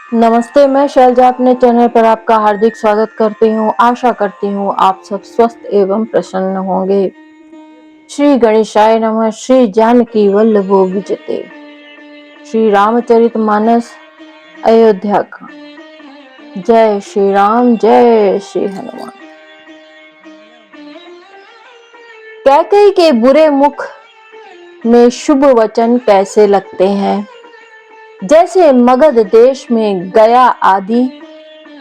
नमस्ते, मैं शैलजा अपने चैनल पर आपका हार्दिक स्वागत करती हूँ। आशा करती हूँ आप सब स्वस्थ एवं प्रसन्न होंगे। श्री गणेशाय नमः। श्री जानकी वल्लभो विजयते। श्री रामचरितमानस अयोध्या का। जय श्री राम, जय श्री हनुमान। कैकेयी के बुरे मुख में शुभ वचन कैसे लगते हैं, जैसे मगध देश में गया आदि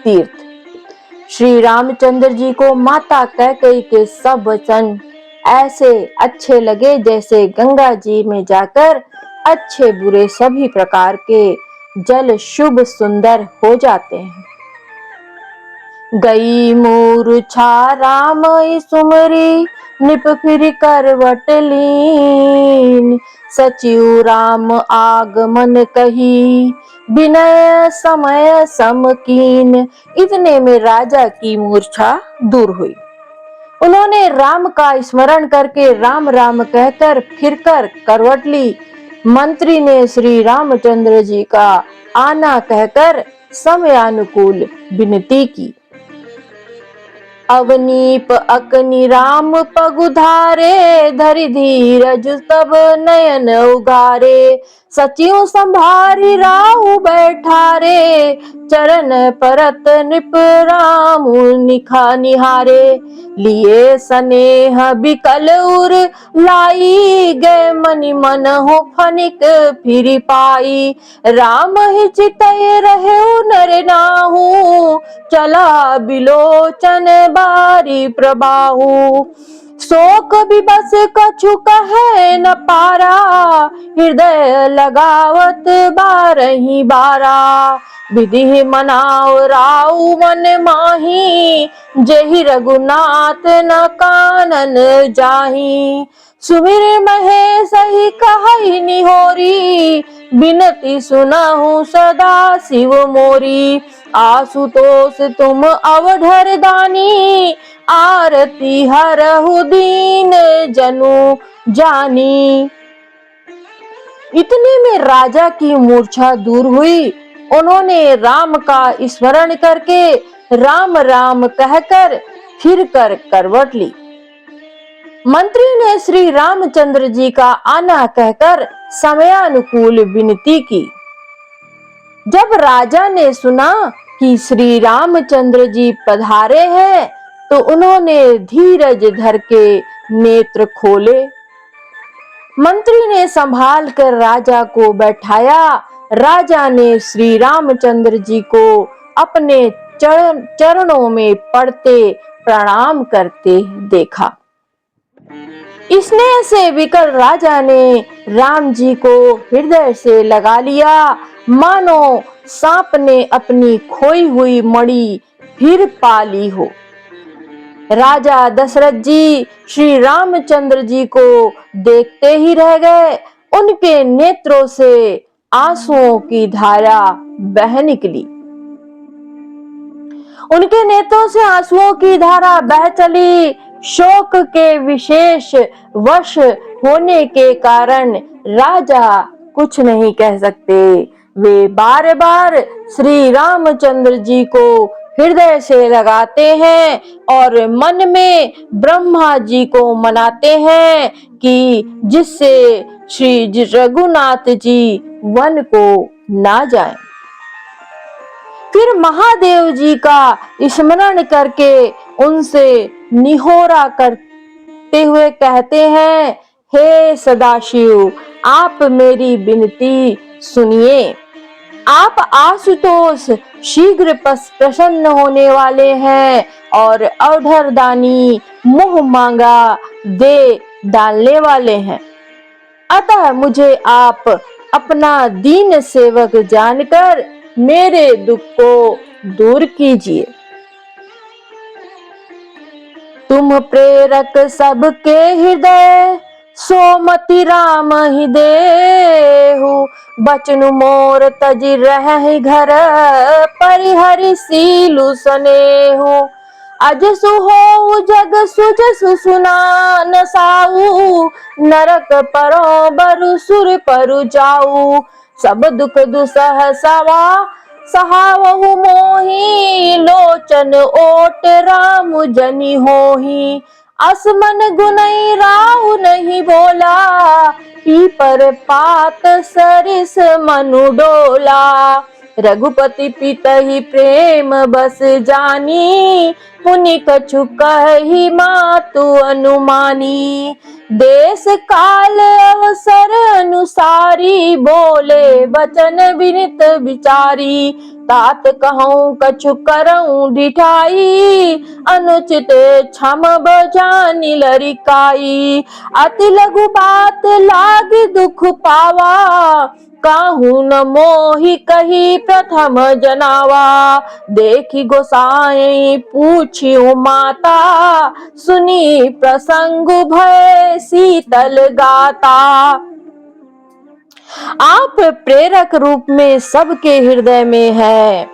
तीर्थ। श्री रामचंद्र जी को माता कैकेयी के सब वचन ऐसे अच्छे लगे जैसे गंगा जी में जाकर अच्छे बुरे सभी प्रकार के जल शुभ सुंदर हो जाते हैं। गई मूर्छा राम सुमरी, निप फिर करवट लीन। सचिव राम आगमन कही, विनय समय समकीन। इतने में राजा की मूर्छा दूर हुई। उन्होंने राम का स्मरण करके राम राम कहकर फिरकर करवट ली। मंत्री ने श्री रामचंद्र जी का आना कहकर समयानुकूल विनती की। अवनीप अकनि राम पगुधारे, धरि धीरज तब नयन उगारे। सचिव संभारी राहु बैठारे, चरण परत नृप राम निहारे। लिए स्नेह बिकल उर लाई, गए मनि मन हो फनिक फिर पाई। राम ही चितय रहे नर नाहु, चला बिलोचन बारी प्रबाहु। शोक विवश कछु कहे न पारा, हृदय लगावत बारही बारा। विधि मनाव राउ मन माही, जेहि रघुनाथ न कानन जाही। सुमिर महेश ही कहई निहोरी, बिनती सुनहु सदा शिव मोरी। आशुतोष तुम अवधर दानी, आरती हरहु दीन जनु जानी। इतने में राजा की मूर्छा दूर हुई। उन्होंने राम का स्मरण करके राम राम कहकर फिर कर करवट ली। मंत्री ने श्री रामचंद्र जी का आना कहकर समयानुकूल विनती की। जब राजा ने सुना कि श्री रामचंद्र जी पधारे हैं, तो उन्होंने धीरज धर के नेत्र खोले। मंत्री ने संभाल कर राजा को बैठाया। राजा ने श्री रामचंद्र जी को अपने चरणों में पड़ते प्रणाम करते देखा। स्नेह से विकल राजा ने राम जी को हृदय से लगा लिया, मानो सांप ने अपनी खोई हुई मणि फिर पा ली हो। राजा दशरथ जी श्री रामचंद्र जी को देखते ही रह गए। उनके नेत्रों से आंसुओं की धारा बह निकली। उनके नेत्रों से आंसुओं की धारा बह चली। शोक के विशेष वश होने के कारण राजा कुछ नहीं कह सकते। वे बार बार श्री रामचंद्र जी को हृदय से लगाते हैं और मन में ब्रह्मा जी को मनाते हैं कि जिससे श्री रघुनाथ जी वन को ना जाएं। फिर महादेव जी का स्मरण करके उनसे निहोरा करते हुए कहते हैं, हे सदाशिव, आप मेरी विनती सुनिए। आप आशुतोष शीघ्र प्रसन्न होने वाले हैं और अवधरदानी मुंह मांगा दे डालने वाले हैं। अतः मुझे आप अपना दीन सेवक जानकर मेरे दुख को दूर कीजिए। तुम प्रेरक सबके हृदय, सोमति राम ही देहु। बचनु मोर तजि रहहि घर, परिहरि सीलु सनेहु। अजसु हो जग सुजसु सुनान साऊ, नरक परो बरु सुर परु जाऊ। सब दुख दुसह सवा सहावहु मोही, लोचन ओट राम जनि होही। असमन गुनई राउ नहीं बोला, पीपर पात सरिस मनु डोला। रघुपति पितहि प्रेम बस जानी, मुनि कछु कहि मातु अनुमानी। देश काल अवसर अनुसारी, बोले बचन विनित विचारी। तात कहूँ कछु करऊँ ढिठाई, अनुचित क्षम बजानि लरिकाई। अति लघु बात लागी दुख पावा, काहू न मोहि कही प्रथम जनावा। देखी गोसाई पूछियो माता, सुनी प्रसंग भय शीतल गाता। आप प्रेरक रूप में सबके हृदय में है।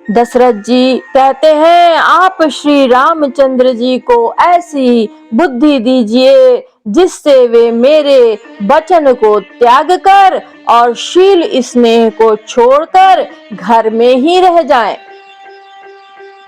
दशरथ जी कहते हैं, आप श्री रामचंद्र जी को ऐसी बुद्धि दीजिए जिससे वे मेरे वचन को त्याग कर और शील स्नेह को छोड़कर घर में ही रह जाएं।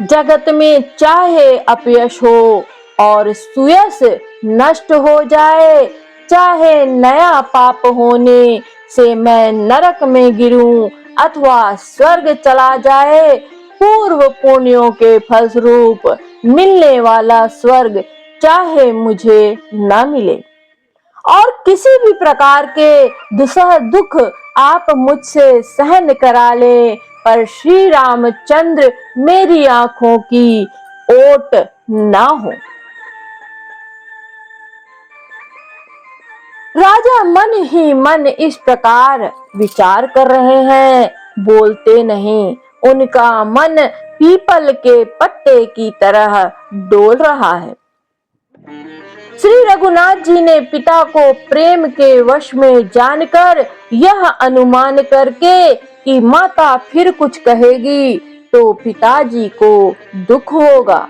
जगत में चाहे अपयश हो और सुयश नष्ट हो जाए, चाहे नया पाप होने से मैं नरक में गिरूं अथवा स्वर्ग चला जाए, पूर्व पुण्यों के फलस्वरूप मिलने वाला स्वर्ग चाहे मुझे न मिले, और किसी भी प्रकार के दुसह दुख आप मुझसे सहन करा ले, पर श्री रामचंद्र मेरी आंखों की ओट ना हो। राजा मन ही मन इस प्रकार विचार कर रहे हैं, बोलते नहीं। उनका मन पीपल के पत्ते की तरह डोल रहा है। श्री रघुनाथ जी ने पिता को प्रेम के वश में जानकर यह अनुमान करके कि माता फिर कुछ कहेगी तो पिताजी को दुख होगा,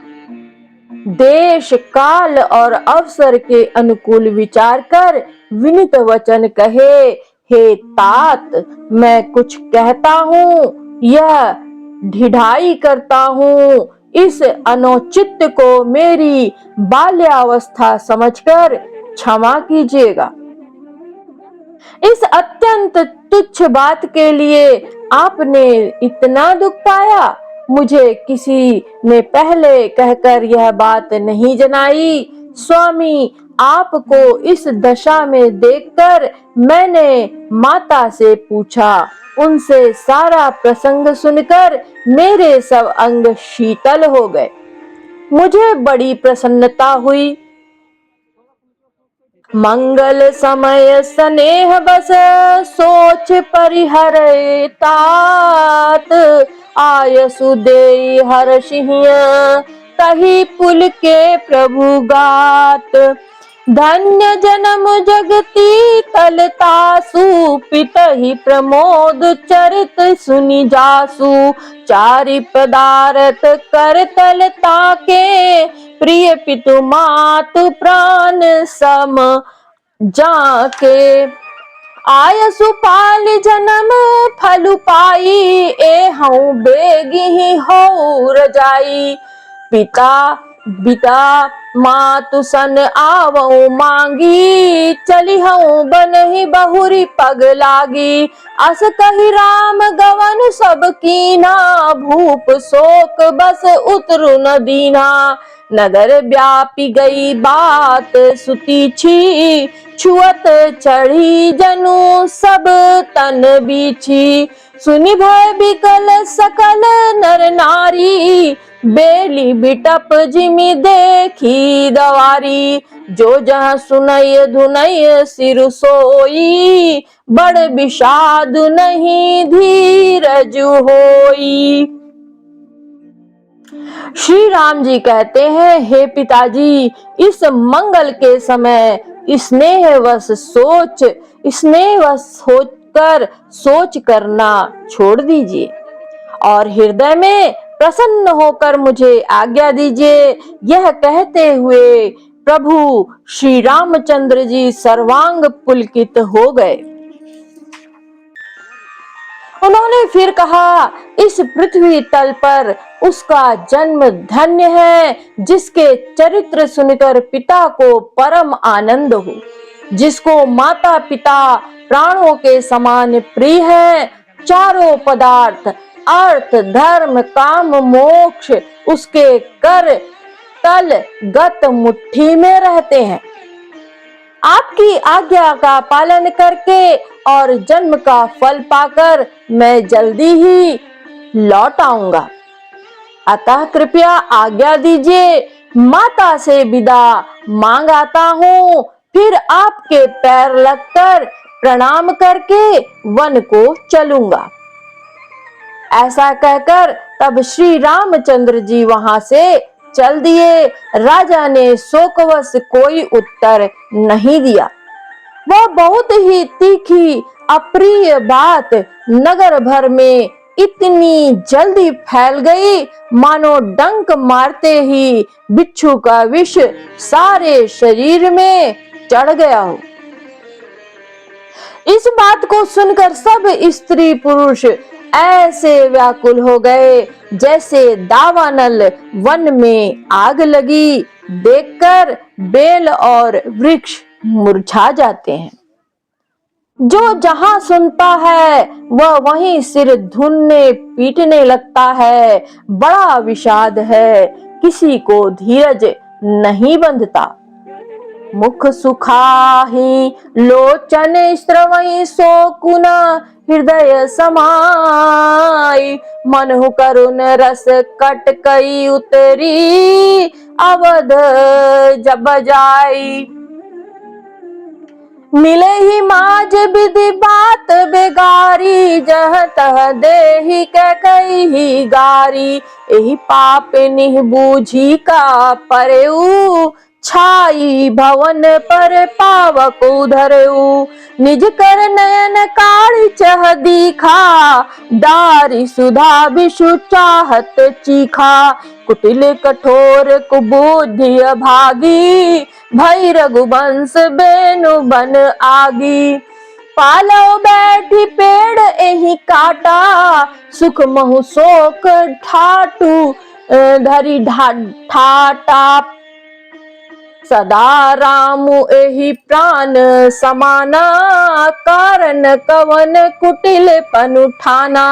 देश काल और अवसर के अनुकूल विचार कर विनीत वचन कहे, हे तात, मैं कुछ कहता हूँ, यह ढिठाई करता हूँ, इस अनुचित को मेरी बाल्यावस्था समझकर क्षमा कीजिएगा। इस अत्यंत तुच्छ बात के लिए आपने इतना दुख पाया, मुझे किसी ने पहले कहकर यह बात नहीं जनाई। स्वामी, आपको इस दशा में देखकर मैंने माता से पूछा, उनसे सारा प्रसंग सुनकर मेरे सब अंग शीतल हो गए, मुझे बड़ी प्रसन्नता हुई। मंगल समय स्नेह बस सोच परिहरे तात, आयसु देई हर्षिय तहि पुल के प्रभु गात। धन्य जन्म जगती तलतासु, पितहि प्रमोद चरित सुनि जासु। चारि पदारथ कर तलता के, प्रिय पितु मातु प्राण सम जाके। आयसु पाल जन्म फलु पाई, एहूँ बेगिहि हो रजाई। पिता मातु सन आवऊ मांगी, चलिहऊँ बनहि बहुरी पग लागी। अस कहि राम गवन सब कीना, भूप शोक बस उतरु न दीना। नगर व्यापी गई बात सुतीछी, छुअत चढ़ी जनु सब तन बीछी। सुनि भय बिकल सकल नर नारी, बेली बिटप जिमि देखी दवारी। जो जहाँ सुनय धुनय सिर सोई, बड़ विषाद नहीं धीरज होई। श्री राम जी कहते हैं, हे पिताजी, इस मंगल के समय स्नेहवश होकर सोच करना छोड़ दीजिए और हृदय में प्रसन्न होकर मुझे आज्ञा दीजिए। यह कहते हुए प्रभु श्री रामचंद्र जी सर्वांग पुलकित हो गए। उन्होंने फिर कहा, इस पृथ्वी तल पर उसका जन्म धन्य है जिसके चरित्र सुनकर पिता को परम आनंद हो, जिसको माता पिता प्राणों के समान प्रिय है। चारों पदार्थ अर्थ धर्म काम मोक्ष उसके कर तल गत मुट्ठी में रहते हैं। आपकी आज्ञा का पालन करके और जन्म का फल पाकर मैं जल्दी ही लौट आऊंगा, अतः कृपया आज्ञा दीजिए। माता से विदा मांग आता हूँ, फिर आपके पैर लगकर प्रणाम करके वन को चलूंगा। ऐसा कहकर तब श्री रामचंद्र जी वहां से चल दिए। राजा ने शोकवश कोई उत्तर नहीं दिया। वह बहुत ही तीखी अप्रिय बात नगर भर में इतनी जल्दी फैल गई मानो डंक मारते ही बिच्छू का विष सारे शरीर में चढ़ गया हो। इस बात को सुनकर सब स्त्री पुरुष ऐसे व्याकुल हो गए जैसे दावानल वन में आग लगी देखकर बेल और वृक्ष मुरझा जाते हैं। जो जहां सुनता है वह वहीं सिर धुनने पीटने लगता है। बड़ा विषाद है, किसी को धीरज नहीं बंधता। मुख सुखाही लोचन स्रवई शोकुन हृदय समाई मनहु करुण रस कटकई उतरी अवध जब जाई। मिले ही माज विधि बात बेगारी जह तह देहि कैकई गारी एहि पाप निह बूझी का परेऊ छाई भवन पर पावक धरेऊ निज कर नयन काढ़ी चह दीखा दारी सुधा विषु चाहत चीखा कुटिल कठोर कुबुद्धि भागी भई रघुवंश बेनु बन आगी। पालो बैठी पेड़ एही काटा सुख महु शोक ठाटू धरी ठाटा सदा रामु एहि प्राण समाना कारण कवन कुटिल पनुठाना।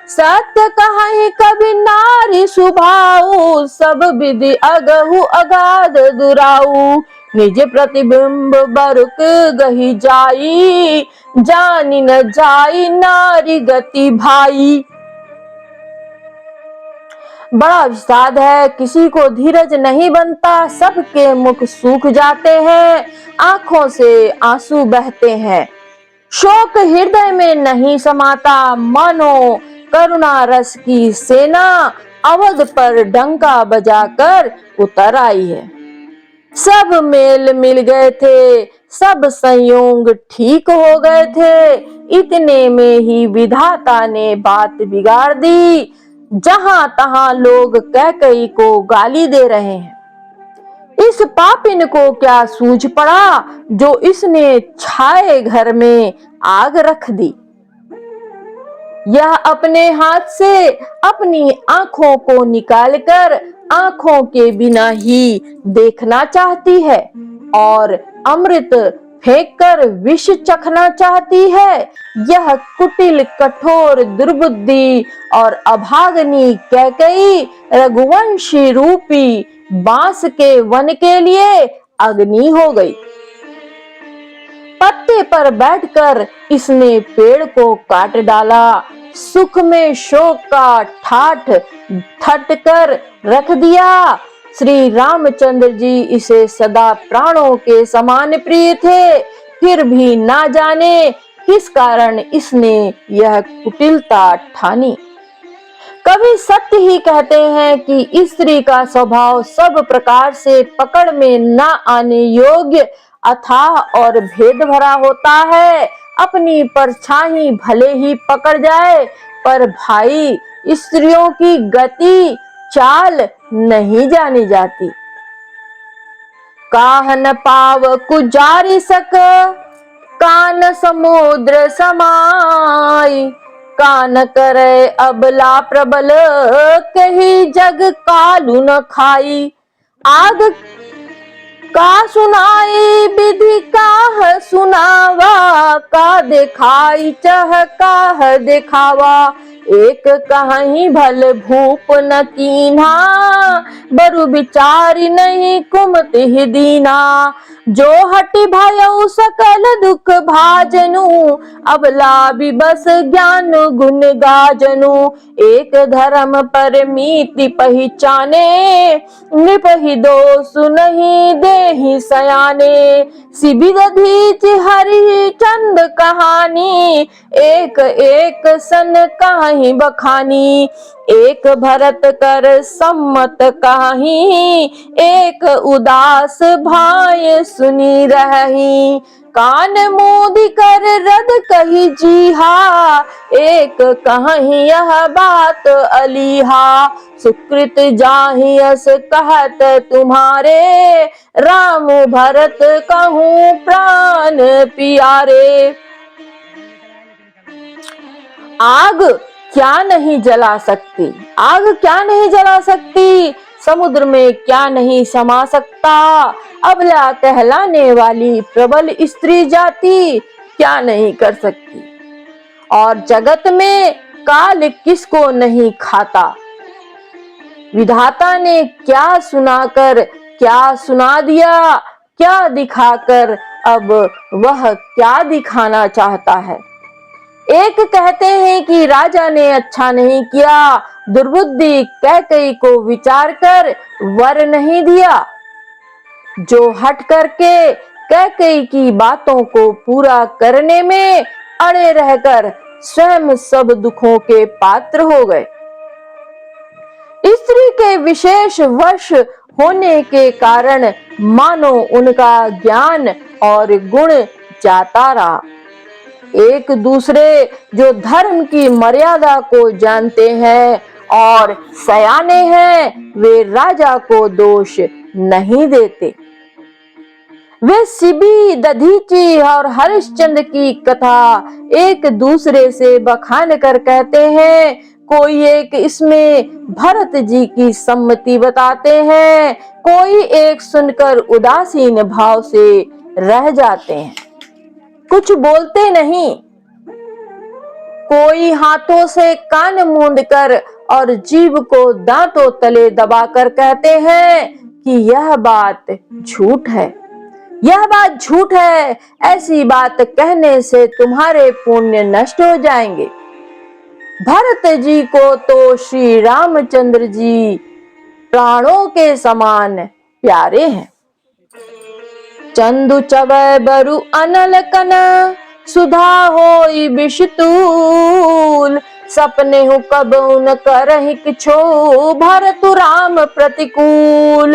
सत्य कहि कभी नारी सुभाऊ सब विधि अगहु अगाध दुराऊ निज प्रतिबिंब बरुक गही जाई जानी न जाई नारी गति भाई। बड़ा विषाद है, किसी को धीरज नहीं बनता। सबके मुख सूख जाते हैं, आंखों से आंसू बहते हैं। शोक हृदय में नहीं समाता। मानो करुणा रस की सेना अवध पर डंका बजाकर उतर आई है। सब मेल मिल गए थे, सब संयोग ठीक हो गए थे। इतने में ही विधाता ने बात बिगाड़ दी। जहां तहां लोग कैकई को गाली दे रहे हैं। इस पापिन को क्या सूझ पड़ा जो इसने छाए घर में आग रख दी। यह अपने हाथ से अपनी आंखों को निकालकर आंखों के बिना ही देखना चाहती है और अमृत फेंककर विष चखना चाहती है। यह कुटिल कठोर दुर्बुद्धि और अभागनी कैकई रघुवंशी रूपी बांस के वन के लिए अग्नि हो गई। पत्ते पर बैठकर इसने पेड़ को काट डाला। सुख में शोक का ठाठ ठट कर रख दिया। श्री रामचंद्र जी इसे सदा प्राणों के समान प्रिय थे, फिर भी ना जाने किस कारण इसने यह कुटिलता ठानी। कवि सत्य ही कहते हैं कि स्त्री का स्वभाव सब प्रकार से पकड़ में न आने योग्य अथाह और भेद भरा होता है। अपनी परछाई भले ही पकड़ जाए पर भाई स्त्रियों की गति चाल नहीं जानी जाती। काहन पाव कुजारी सक कान समुद्र समाई का न करे अबला प्रबल, कही जग कालू न खाई। आग का सुनाई विधि काह सुनावा, का दिखाई चह काह दिखावा। एक कहीं भल भूप न कीन्हा, बरु विचारी नहीं कुमति ही दीना। जो हटि भयउ सकल दुख भाजनु, अबला बिबस ज्ञान गुण गाजनु। एक धर्म परमीति पहिचाने, नृपहि दोष नहीं देहि सयाने। सिबि दधीचि हरि चंद कहानी, एक एक सन काहि बखानी। एक भरत कर सम्मत काहि, एक उदास भाय सुनी रही। कान मूदि कर रद कही जीहा, एक कहीं यह बात अलीहा। सुकृत जाहि अस कहत तुम्हारे, राम भरत कहूँ प्राण प्यारे। आग क्या नहीं जला सकती, आग क्या नहीं जला सकती, समुद्र में क्या नहीं समा सकता। अबला कहलाने वाली प्रबल स्त्री जाति क्या नहीं कर सकती। और जगत में काल किसको नहीं खाता। विधाता ने क्या सुनाकर क्या सुना दिया, क्या दिखाकर अब वह क्या दिखाना चाहता है। एक कहते हैं कि राजा ने अच्छा नहीं किया, दुर्बुद्धि कैकेयी को विचार कर वर नहीं दिया। जो हट करके कैकेयी की बातों को पूरा करने में अड़े रहकर स्वयं सब दुखों के पात्र हो गए। स्त्री के विशेष वश होने के कारण मानो उनका ज्ञान और गुण जाता रहा। एक दूसरे जो धर्म की मर्यादा को जानते हैं और सयाने हैं, वे राजा को दोष नहीं देते। वे सिबी, दधीचि और हरिश्चंद्र की कथा एक दूसरे से बखान कर कहते हैं। कोई एक इसमें भरत जी की सम्मति बताते हैं, कोई एक सुनकर उदासीन भाव से रह जाते हैं, कुछ बोलते नहीं। कोई हाथों से कान मूंद कर और जीभ को दांतों तले दबाकर कहते हैं कि यह बात झूठ है, यह बात झूठ है। ऐसी बात कहने से तुम्हारे पुण्य नष्ट हो जाएंगे। भरत जी को तो श्री रामचंद्र जी प्राणों के समान प्यारे हैं। चंदु चवै बरु अनल कन, सुधा होई विषतूल। सपने हु कब उन करहि किछो, भरतु राम प्रतिकूल।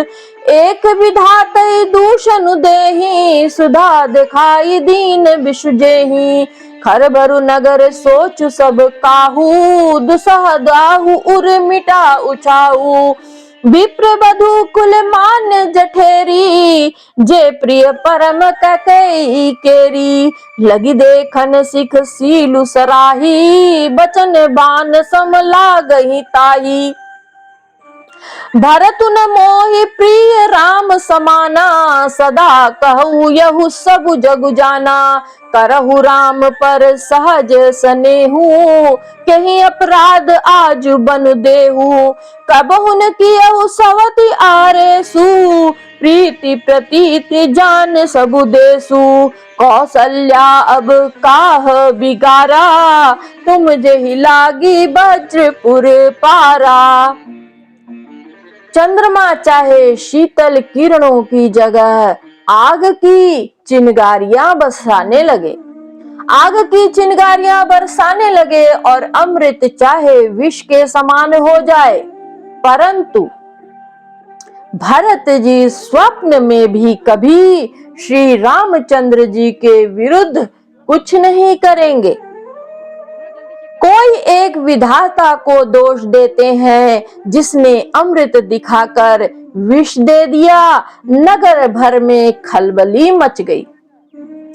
एक विधातै दूषण देहि, सुधा दिखाई दीन विषु जेहि। खर बरु नगर सोचु सब काहू, दुसह दाहु उर मिटा उछाऊ। विप्र बधु कुल मान जठेरी, जे प्रिय परम कैकेयी केरी। लगी देखन सिख सीलु सराही, बचन बान सम लागहि ताही। भरतु न मोहि प्रिय राम समाना, सदा कहु यहु सब जगु जाना। करहु राम पर सहज स्नेहु, कहीं अपराध आज बनु देहु। कबहु न कियहु सवति आरेसु, प्रीति प्रतीति जान सबु देसु। कौशल्या अब काह बिगारा, तुम जेहि लागी वज्रपुर पारा। चंद्रमा चाहे शीतल किरणों की जगह आग की चिंगारियां बरसाने लगे, आग की चिंगारियां बरसाने लगे और अमृत चाहे विष के समान हो जाए, परंतु भरत जी स्वप्न में भी कभी श्री रामचंद्र जी के विरुद्ध कुछ नहीं करेंगे। कोई एक विधाता को दोष देते हैं जिसने अमृत दिखाकर विष दे दिया, नगर भर में खलबली मच गई।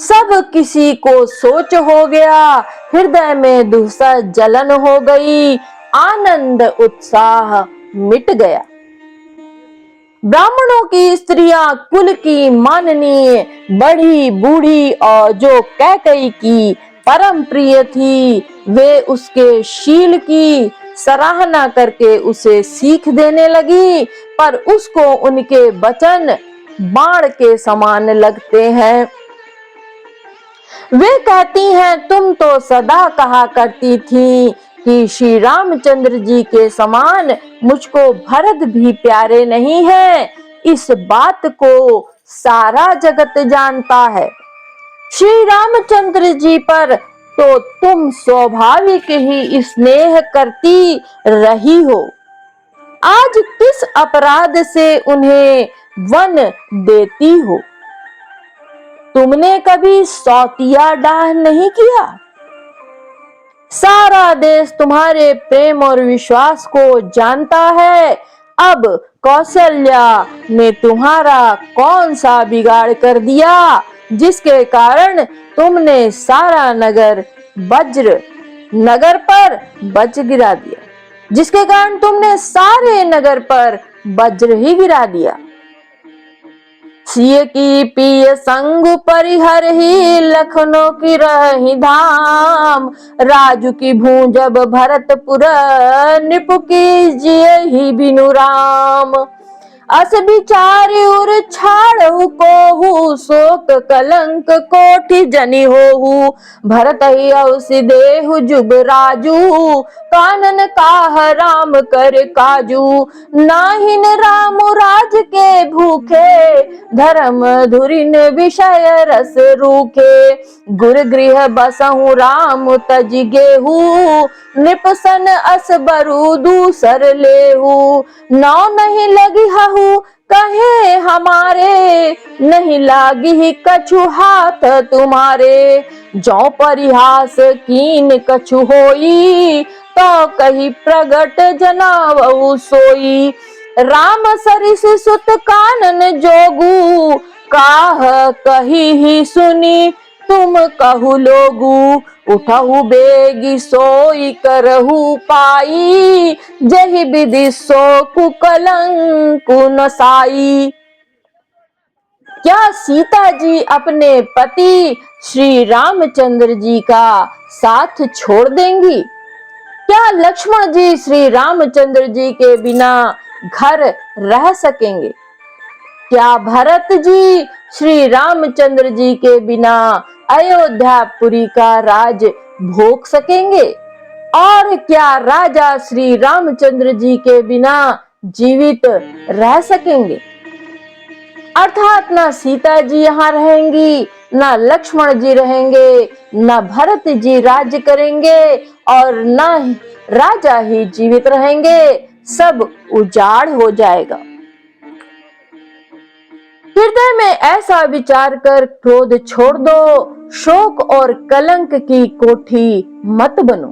सब किसी को सोच हो गया, हृदय में दूसरा जलन हो गई, आनंद उत्साह मिट गया। ब्राह्मणों की स्त्रियां कुल की माननीय, बड़ी बूढ़ी और जो कैकेयी की परम प्रिय थी, वे उसके शील की सराहना करके उसे सीख देने लगी, पर उसको उनके वचन बाण के समान लगते हैं। वे कहती हैं, तुम तो सदा कहा करती थी कि श्री रामचंद्र जी के समान मुझको भरत भी प्यारे नहीं है। इस बात को सारा जगत जानता है। श्री रामचंद्र जी पर तो तुम स्वाभाविक ही स्नेह करती रही हो, आज किस अपराध से उन्हें वन देती हो? तुमने कभी सौतिया डाह नहीं किया। सारा देश तुम्हारे प्रेम और विश्वास को जानता है। अब कौशल्या ने तुम्हारा कौन सा बिगाड़ कर दिया, जिसके कारण तुमने सारा नगर वज्र गिरा दिया, जिसके कारण तुमने सारे नगर पर वज्र ही गिरा दिया। सिय की पिय संग परिहर ही, लखनऊ की रही धाम, राजू की भूंजब भरतपुर, निपु की जिय ही बिनु राम। अस बिचारी उर छाड़हु कोहू, शोक कलंक कोटि जनि होहू, भरत ही औसि देहु जुग राजू, कानन काह राम कर काजू। नाहिन राम राज के भूखे, धर्म धुरिन विषय रस रूखे, गुर गृह बसहु राम तज गेहू, निपसन अस बरु दूसर लेहू। नौ नहीं लगी हहु कहे हमारे, नहीं लागी कछु हाथ तुम्हारे। जो परिहास कीन कछु होई, तो कही प्रगट जनावहु सोई। राम सरिस सुत कानन जोगू, काह कही ही सुनी तुम कहु लोगू। उठहु बेगी सोई करहु पाई, जहि विधि सो कुकलंकु नसाई। क्या सीता जी अपने पति श्री रामचंद्र जी का साथ छोड़ देंगी? क्या लक्ष्मण जी श्री रामचंद्र जी के बिना घर रह सकेंगे? क्या भरत जी श्री रामचंद्र जी के बिना अयोध्यापुरी का राज भोग सकेंगे? और क्या राजा श्री रामचंद्र जी के बिना जीवित रह सकेंगे? अर्थात ना सीता जी यहाँ रहेंगी, ना लक्ष्मण जी रहेंगे, ना भरत जी राज्य करेंगे, और ना राजा ही जीवित रहेंगे। सब उजाड़ हो जाएगा। हृदय में ऐसा विचार कर क्रोध छोड़ दो, शोक और कलंक की कोठी मत बनो।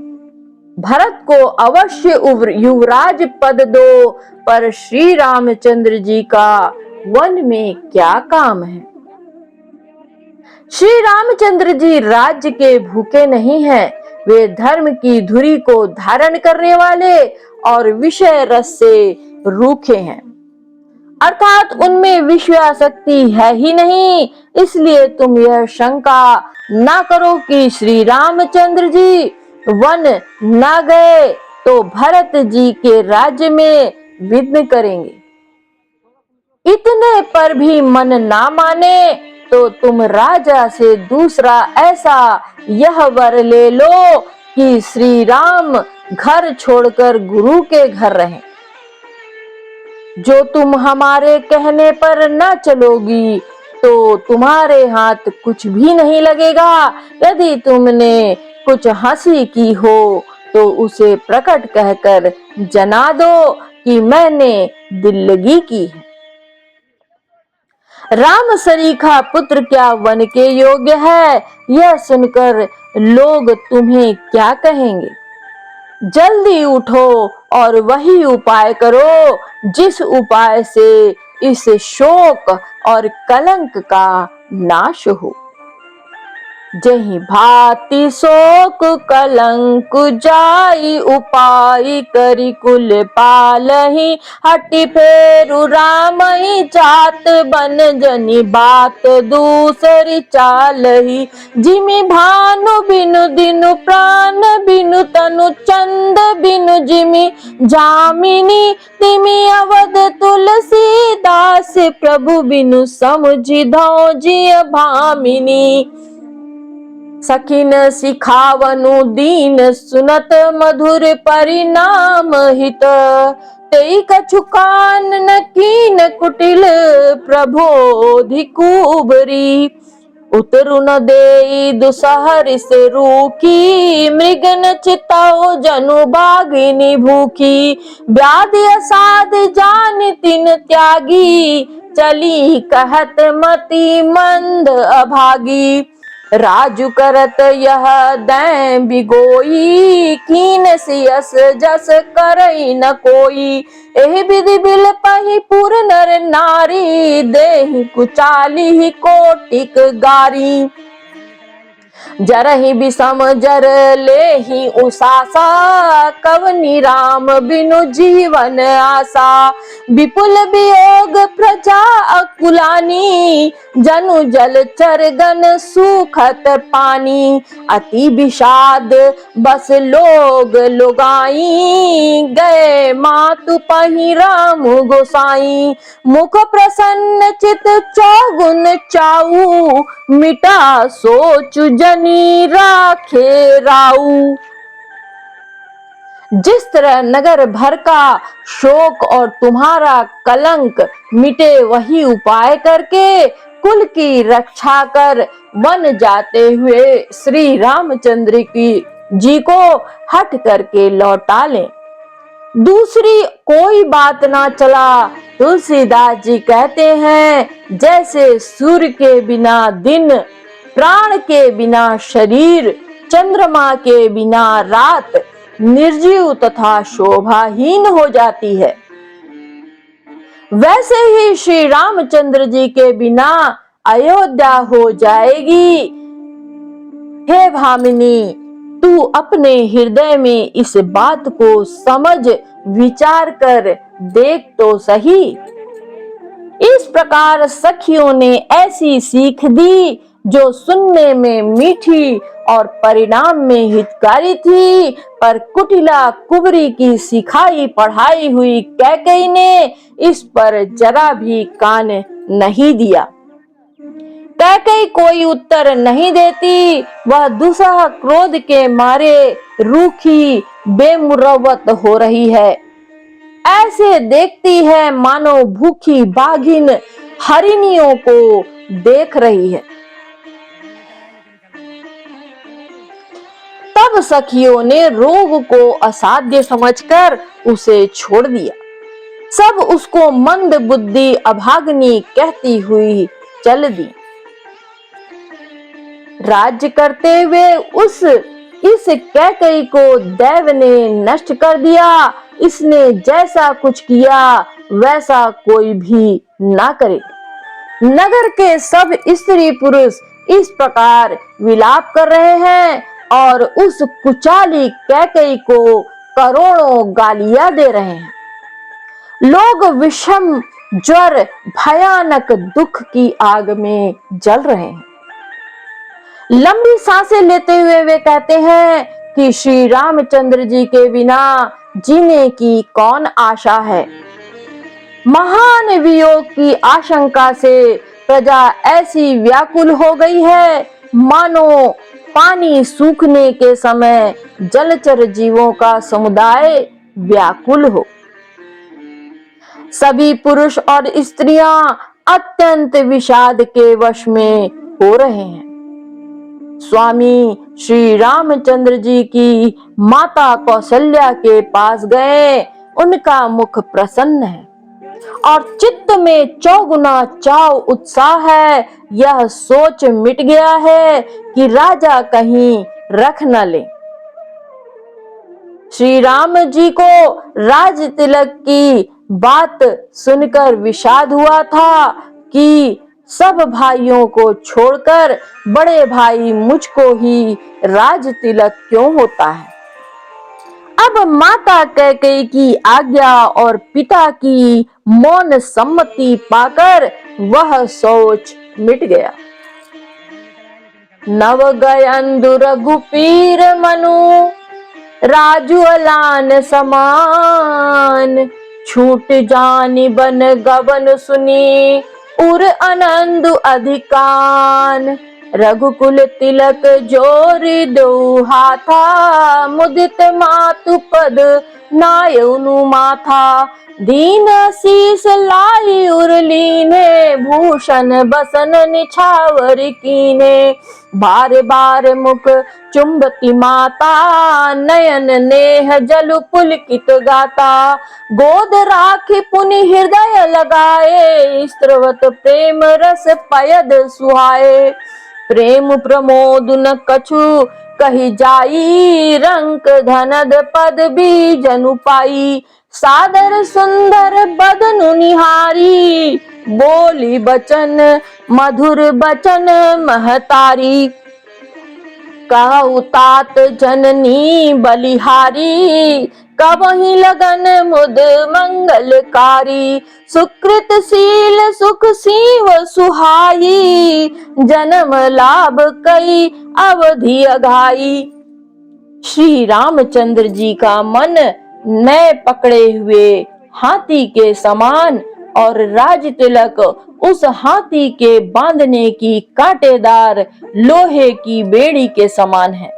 भरत को अवश्य युवराज पद दो, पर श्री रामचंद्र जी का वन में क्या काम है? श्री रामचंद्र जी राज्य के भूखे नहीं हैं, वे धर्म की धुरी को धारण करने वाले और विषय रस से रूखे हैं, अर्थात उनमें विषयासक्ति है ही नहीं। इसलिए तुम यह शंका ना करो कि श्री रामचंद्र जी वन न गए तो भरत जी के राज्य में विघ्न करेंगे। इतने पर भी मन ना माने तो तुम राजा से दूसरा ऐसा यह वर ले लो कि श्री राम घर छोड़कर गुरु के घर रहें। जो तुम हमारे कहने पर न चलोगी तो तुम्हारे हाथ कुछ भी नहीं लगेगा। यदि तुमने कुछ हंसी की हो तो उसे प्रकट कहकर जना दो कि मैंने दिल लगी की है। राम सरीखा पुत्र क्या वन के योग्य है, यह सुनकर लोग तुम्हें क्या कहेंगे? जल्दी उठो और वही उपाय करो जिस उपाय से इस शोक और कलंक का नाश हो। जही भांति शोक कलंक जाई, उपाय करी कुल पालही, हटि फेरु रामहि जात बन जनी बात दूसरी चालही। जिमि भानु बिनु दिनु प्राण बिनु तनु चंद बिनु, जिमि जामिनी तिमि अवध तुलसीदास, प्रभु बिनु समुझि धौ जिय भामिनी। सखिन सिखावनु दीन सुनत, मधुर परिणाम हित, तेई कछु कान न कीन कुटिल, प्रबोधि कुबरी। उतरु न देई दुसहरिस रूखी, मृगन चितौ जनु बागिनी भूखी। व्याधि असाध जान तिन त्यागी, चली कहत मति मंद अभागी। राजु करत यह दैं बिगोई, कीन सियस जस करई न कोई। एहि विधि बिल पही पुर नर नारी, देहि कुचाली कोटिक गारी। जरहि विषम जर लेहि उसासा, कवनी राम बिनु जीवन आसा। विपुल वियोग प्रजा अकुलानी, जनु जल चरगन सुखत पानी। अति विषाद बस लोग लुगाई, गए मातु पही राम गोसाई। मुख प्रसन्न चित चौगुन चाऊ, मिटा सोचु जनी राखे राऊ। जिस तरह नगर भर का शोक और तुम्हारा कलंक मिटे, वही उपाय करके कुल की रक्षा कर वन जाते हुए श्री रामचंद्र जी को हट करके लौटा लें। दूसरी कोई बात ना चला। तुलसीदास जी कहते हैं, जैसे सूर्य के बिना दिन, प्राण के बिना शरीर, चंद्रमा के बिना रात निर्जीव तथा शोभाहीन हो जाती है, वैसे ही श्री रामचंद्र जी के बिना अयोध्या हो जाएगी। हे भामिनी, तू अपने हृदय में इस बात को समझ विचार कर देख तो सही। इस प्रकार सखियों ने ऐसी सीख दी जो सुनने में मीठी और परिणाम में हितकारी थी, पर कुटिला कुबरी की सिखाई पढ़ाई हुई कैकेयी ने इस पर जरा भी कान नहीं दिया। कैकेयी कोई उत्तर नहीं देती, वह दुसह क्रोध के मारे रूखी बेमुरवत हो रही है। ऐसे देखती है मानो भूखी बाघिन हरिणियों को देख रही है। तब सखियों ने रोग को असाध्य समझकर उसे छोड़ दिया। सब उसको मंद बुद्धि अभागिनी कहती हुई चल दी। राज्य करते हुए इस कैकेयी को दैव ने नष्ट कर दिया। इसने जैसा कुछ किया वैसा कोई भी ना करे। नगर के सब स्त्री पुरुष इस प्रकार विलाप कर रहे हैं और उस कुचाली कैकेयी को करोड़ों गालियां दे रहे हैं। लोग विषम ज्वर भयानक दुख की आग में जल रहे हैं। लंबी सांसें लेते हुए वे कहते हैं कि श्री रामचंद्र जी के बिना जीने की कौन आशा है। महान वियोग की आशंका से प्रजा ऐसी व्याकुल हो गई है, मानो पानी सूखने के समय जलचर जीवों का समुदाय व्याकुल हो। सभी पुरुष और स्त्रियां अत्यंत विषाद के वश में हो रहे हैं। स्वामी श्री रामचंद्र जी की माता कौशल्या के पास गए। उनका मुख प्रसन्न है और चित्त में चौगुना चाव उत्साह है। यह सोच मिट गया है कि राजा कहीं रख न ले। श्री राम जी को राज तिलक की बात सुनकर विषाद हुआ था कि सब भाइयों को छोड़कर बड़े भाई मुझको ही राज तिलक क्यों होता है। अब माता कैकेयी की आज्ञा और पिता की मौन सम्मति पाकर वह सोच मिट गया। नव गयंदु रघुपीर मनु राजू अलान समान, छूट जानी बन गबन सुनी उर आनंद अधिकान। रघुकुल तिलक जोरी दो हाथा, मुदित मातु पद नायनु माथा। दीन शीस लाई उरलीने, भूषण बसन निछावर कीने। बार बार मुख चुंबती माता, नयन नेह जलु पुलकित गाता। गोद राखी पुनि हृदय लगाए, स्त्रवत प्रेम रस पयद सुहाए। प्रेम प्रमोद न कछु कही जाई, रंक धनद पद भी जनु पाई। सादर सुंदर बदनु निहारी, बोली बचन मधुर बचन महतारी। कहु तात जननी बलिहारी, कबहि लगन मुद मंगलकारी। सुकृत शील सुख सीव सुहाई, जन्म लाभ कई अवधि अघाई। श्री रामचंद्र जी का मन नए पकड़े हुए हाथी के समान और राज तिलक उस हाथी के बांधने की कांटेदार लोहे की बेड़ी के समान है।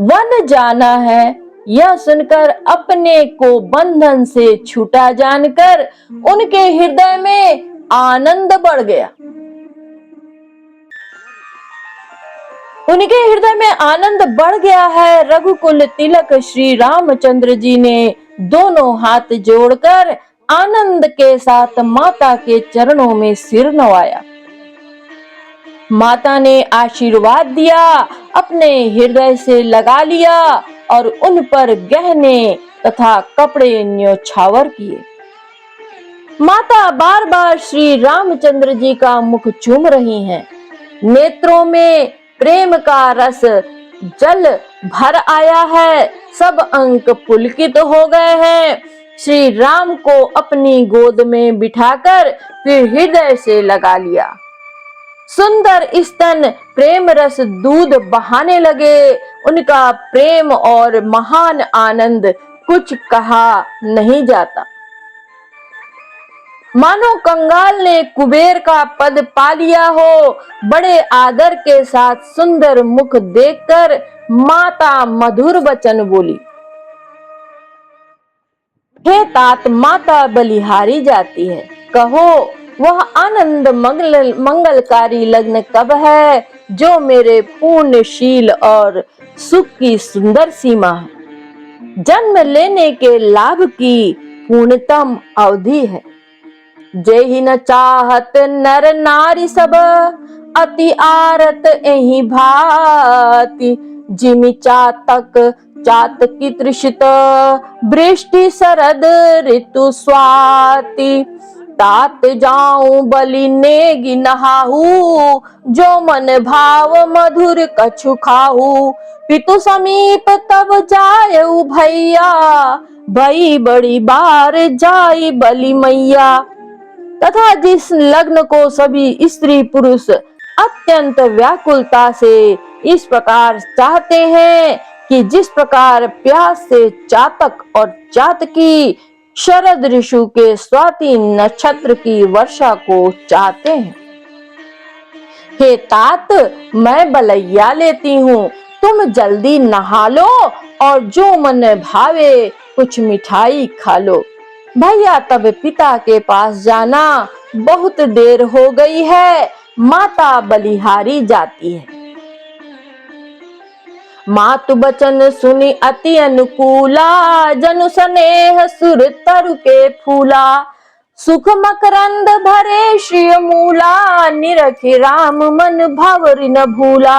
वन जाना है, यह सुनकर अपने को बंधन से छूटा जानकर उनके हृदय में आनंद बढ़ गया। उनके हृदय में आनंद बढ़ गया है। रघुकुल तिलक श्री रामचंद्र जी ने दोनों हाथ जोड़कर आनंद के साथ माता के चरणों में सिर नवाया। माता ने आशीर्वाद दिया, अपने हृदय से लगा लिया और उन पर गहने तथा कपड़े न्योछावर किए। माता बार बार श्री रामचंद्र जी का मुख चूम रही हैं। नेत्रों में प्रेम का रस जल भर आया है, सब अंक पुलकित हो गए हैं। श्री राम को अपनी गोद में बिठाकर फिर हृदय से लगा लिया। सुंदर स्तन प्रेम रस दूध बहाने लगे। उनका प्रेम और महान आनंद कुछ कहा नहीं जाता। मानो कंगाल ने कुबेर का पद पा लिया हो। बड़े आदर के साथ सुंदर मुख देखकर माता मधुर वचन बोली। हे तात, माता बलिहारी जाती है, कहो वह आनंद मंगलकारी लग्न कब है, जो मेरे पूर्णशील और सुख की सुंदर सीमा है, जन्म लेने के लाभ की पूर्णतम अवधि है। जय ही न चाहत नर नारी सब, अति आरत एहि भांति। जिमि चातक चातकी तृषित, वृष्टि शरद ऋतु स्वाति। तात जाऊं बलि नेगी नहाहू, जो मन भाव मधुर कछु खाहू। पितु समीप तब जायऊ भैया, भई बड़ी बार जाई बलि मैया। तथा जिस लग्न को सभी स्त्री पुरुष अत्यंत व्याकुलता से इस प्रकार चाहते हैं कि जिस प्रकार प्यास से चातक और चातकी शरद ऋतु के स्वाति नक्षत्र की वर्षा को चाहते हैं। हे तात, मैं बलैया लेती हूँ, तुम जल्दी नहा लो और जो मन भावे कुछ मिठाई खा लो। भैया तब पिता के पास जाना, बहुत देर हो गई है, माता बलिहारी जाती है। मातु बचन सुनी अति अनुकूला, जनु स्नेह सुर तरु के फूला। सुख मकरंद भरे श्री मूला, निरखि राम मन भंवर न भूला।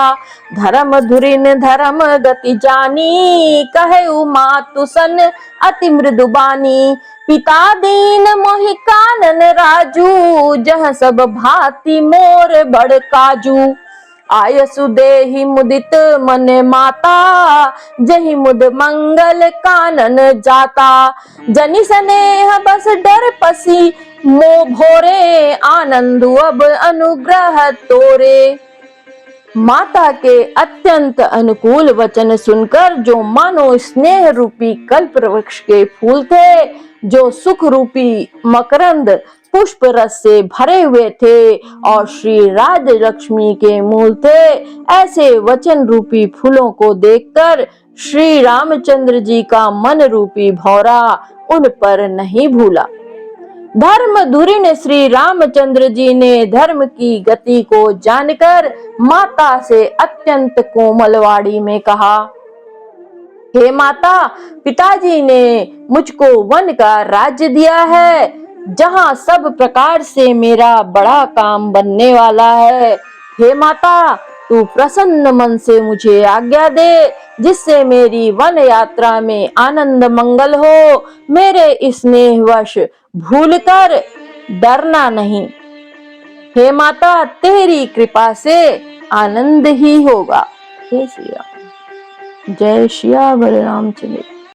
धर्म धुरिन धर्म गति जानी, कहे मातु सन अति मृदु बानी। पिता दीन मोहि कानन राजू, जह सब भांति मोर बड़ काजू। आयसु देहि मुदित मन माता, जहि मुद मंगल कानन जाता। जनि स्नेह बस डर पसी मोह भोरे, आनंदु अब अनुग्रह तोरे। माता के अत्यंत अनुकूल वचन सुनकर जो मानो स्नेह रूपी कल्प वृक्ष के फूल थे, जो सुख रूपी मकरंद पुष्प रस से भरे हुए थे और श्री राज लक्ष्मी के मूल थे, ऐसे वचन रूपी फूलों को देखकर श्री रामचंद्र जी का मन रूपी भौरा उन पर नहीं भूला। धर्म धुरीन श्री रामचंद्र जी ने धर्म की गति को जानकर माता से अत्यंत कोमल वाणी में कहा, हे माता, पिताजी ने मुझको वन का राज्य दिया है, जहाँ सब प्रकार से मेरा बड़ा काम बनने वाला है। हे माता, तू प्रसन्न मन से मुझे आज्ञा दे, जिससे मेरी वन यात्रा में आनंद मंगल हो। मेरे स्नेहवश भूलकर डरना नहीं। हे माता, तेरी कृपा से आनंद ही होगा। हे श्री राम। जय श्री बलराम चंद्र।